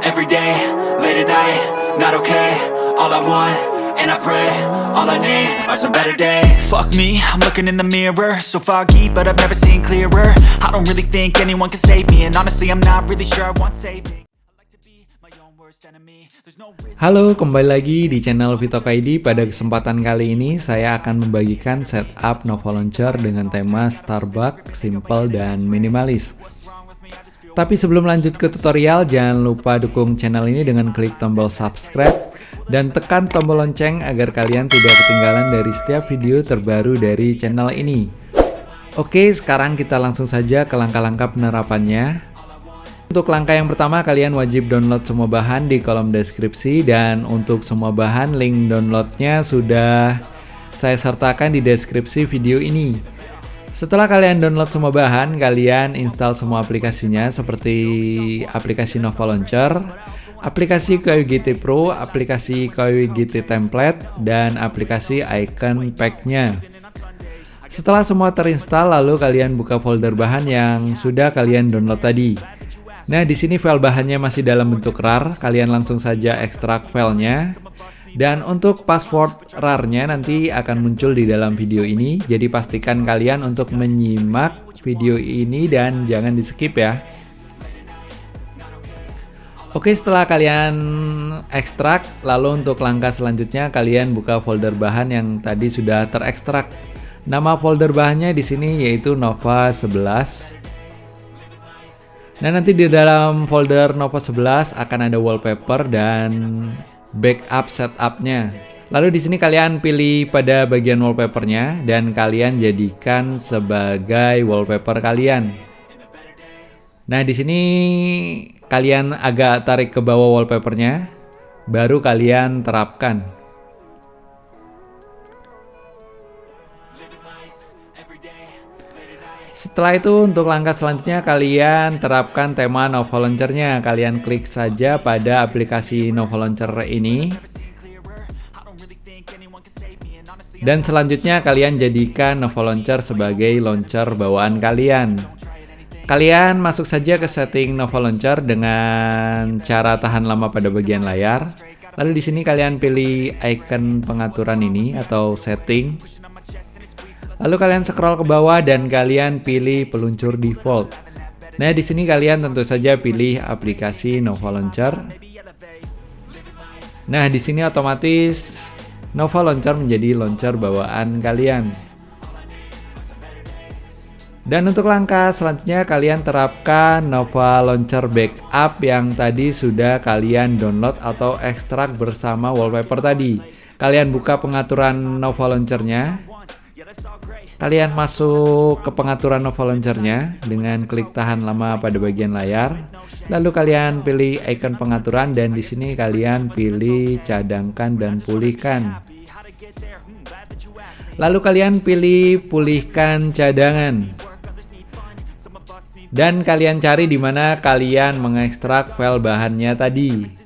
every day, late at night, not okay. All I want, and I pray, all I need are some better days. Fuck me, I'm looking in the mirror, so foggy, but I've never seen clearer. I don't really think anyone can save me, and honestly I'm not really sure I want saving. Halo, kembali lagi di channel Vitok ID. Pada kesempatan kali ini saya akan membagikan setup Nova Launcher dengan tema Starbucks, simple dan minimalis. Tapi sebelum lanjut ke tutorial, jangan lupa dukung channel ini dengan klik tombol subscribe dan tekan tombol lonceng agar kalian tidak ketinggalan dari setiap video terbaru dari channel ini. Oke, sekarang kita langsung saja ke langkah-langkah penerapannya. Untuk langkah yang pertama, kalian wajib download semua bahan di kolom deskripsi, dan untuk semua bahan link downloadnya sudah saya sertakan di deskripsi video ini. Setelah kalian download semua bahan, kalian install semua aplikasinya seperti aplikasi Nova Launcher, aplikasi KAIO GT Pro, aplikasi KAIO GT Template, dan aplikasi Icon Pack-nya. Setelah semua terinstall, lalu kalian buka folder bahan yang sudah kalian download tadi. Nah, di sini file bahannya masih dalam bentuk RAR, kalian langsung saja ekstrak filenya. Dan untuk password RAR-nya nanti akan muncul di dalam video ini, jadi pastikan kalian untuk menyimak video ini dan jangan di-skip ya. Oke, setelah kalian ekstrak, lalu untuk langkah selanjutnya kalian buka folder bahan yang tadi sudah terekstrak. Nama folder bahannya di sini yaitu Nova 11. Nah, nanti di dalam folder Nova 11 akan ada wallpaper dan backup setup-nya. Lalu di sini kalian pilih pada bagian wallpapernya dan kalian jadikan sebagai wallpaper kalian. Nah, di sini kalian agak tarik ke bawah wallpapernya, baru kalian terapkan. Setelah itu untuk langkah selanjutnya kalian terapkan tema Nova Launcher-nya. Kalian klik saja pada aplikasi Nova Launcher ini. Dan selanjutnya kalian jadikan Nova Launcher sebagai launcher bawaan kalian. Kalian masuk saja ke setting Nova Launcher dengan cara tahan lama pada bagian layar. Lalu di sini kalian pilih icon pengaturan ini atau setting. Lalu kalian scroll ke bawah dan kalian pilih peluncur default. Nah, di sini kalian tentu saja pilih aplikasi Nova Launcher. Nah, di sini otomatis Nova Launcher menjadi launcher bawaan kalian. Dan untuk langkah selanjutnya kalian terapkan Nova Launcher Backup yang tadi sudah kalian download atau ekstrak bersama wallpaper tadi. Kalian buka pengaturan Nova Launcher-nya. Kalian masuk ke pengaturan Nova Launcher-nya dengan klik tahan lama pada bagian layar. Lalu kalian pilih icon pengaturan dan di sini kalian pilih cadangkan dan pulihkan. Lalu kalian pilih pulihkan cadangan. Dan kalian cari di mana kalian mengekstrak file bahannya tadi.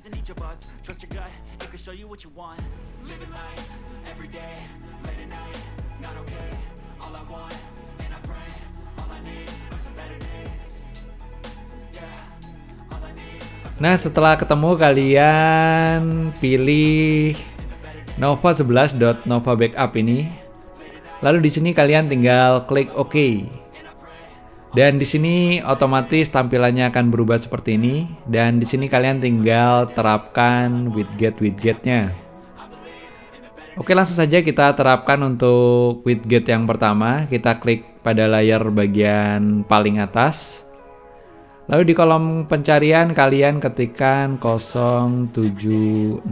Nah, setelah ketemu kalian pilih Nova 11.nova backup ini. Lalu di sini kalian tinggal klik OK. Dan di sini otomatis tampilannya akan berubah seperti ini, dan di sini kalian tinggal terapkan widget-widgetnya. Oke, langsung saja kita terapkan untuk widget yang pertama. Kita klik pada layar bagian paling atas. Lalu di kolom pencarian kalian ketikkan 076.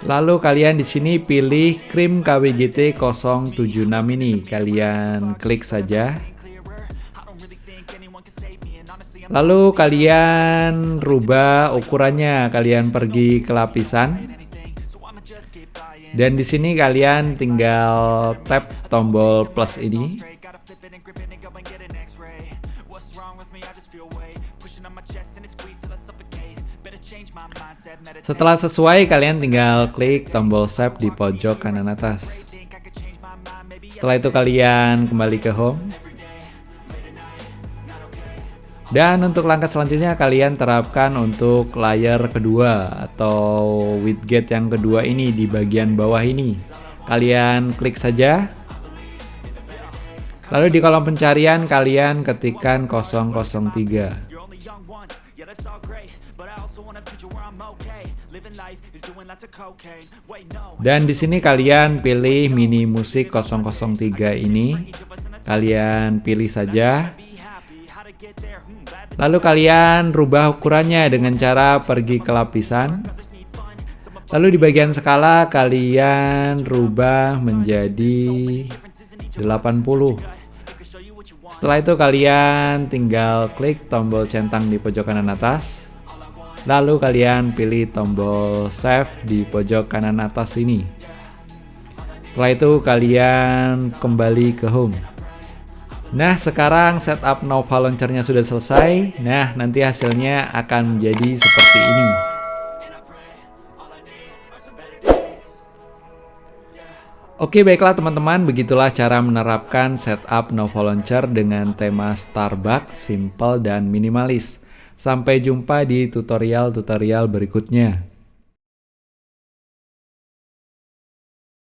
Lalu kalian di sini pilih Krim KWGT 076 ini. Kalian klik saja. Lalu kalian rubah ukurannya. Kalian pergi ke lapisan. Dan di sini kalian tinggal tap tombol plus ini. Setelah sesuai, kalian tinggal klik tombol save di pojok kanan atas. Setelah itu kalian kembali ke home. Dan untuk langkah selanjutnya kalian terapkan untuk layar kedua atau widget yang kedua ini di bagian bawah ini. Kalian klik saja. Lalu di kolom pencarian kalian ketikkan 003. Dan di sini kalian pilih mini musik 003 ini. Kalian pilih saja. Lalu kalian rubah ukurannya dengan cara pergi ke lapisan. Lalu di bagian skala kalian rubah menjadi 80. Setelah itu kalian tinggal klik tombol centang di pojok kanan atas. Lalu kalian pilih tombol save di pojok kanan atas ini. Setelah itu kalian kembali ke home. Nah, sekarang setup Nova Launcher-nya sudah selesai. Nah, nanti hasilnya akan menjadi seperti ini. Oke, baiklah teman-teman, begitulah cara menerapkan setup Nova Launcher dengan tema Starbucks, simple dan minimalis. Sampai jumpa di tutorial-tutorial berikutnya.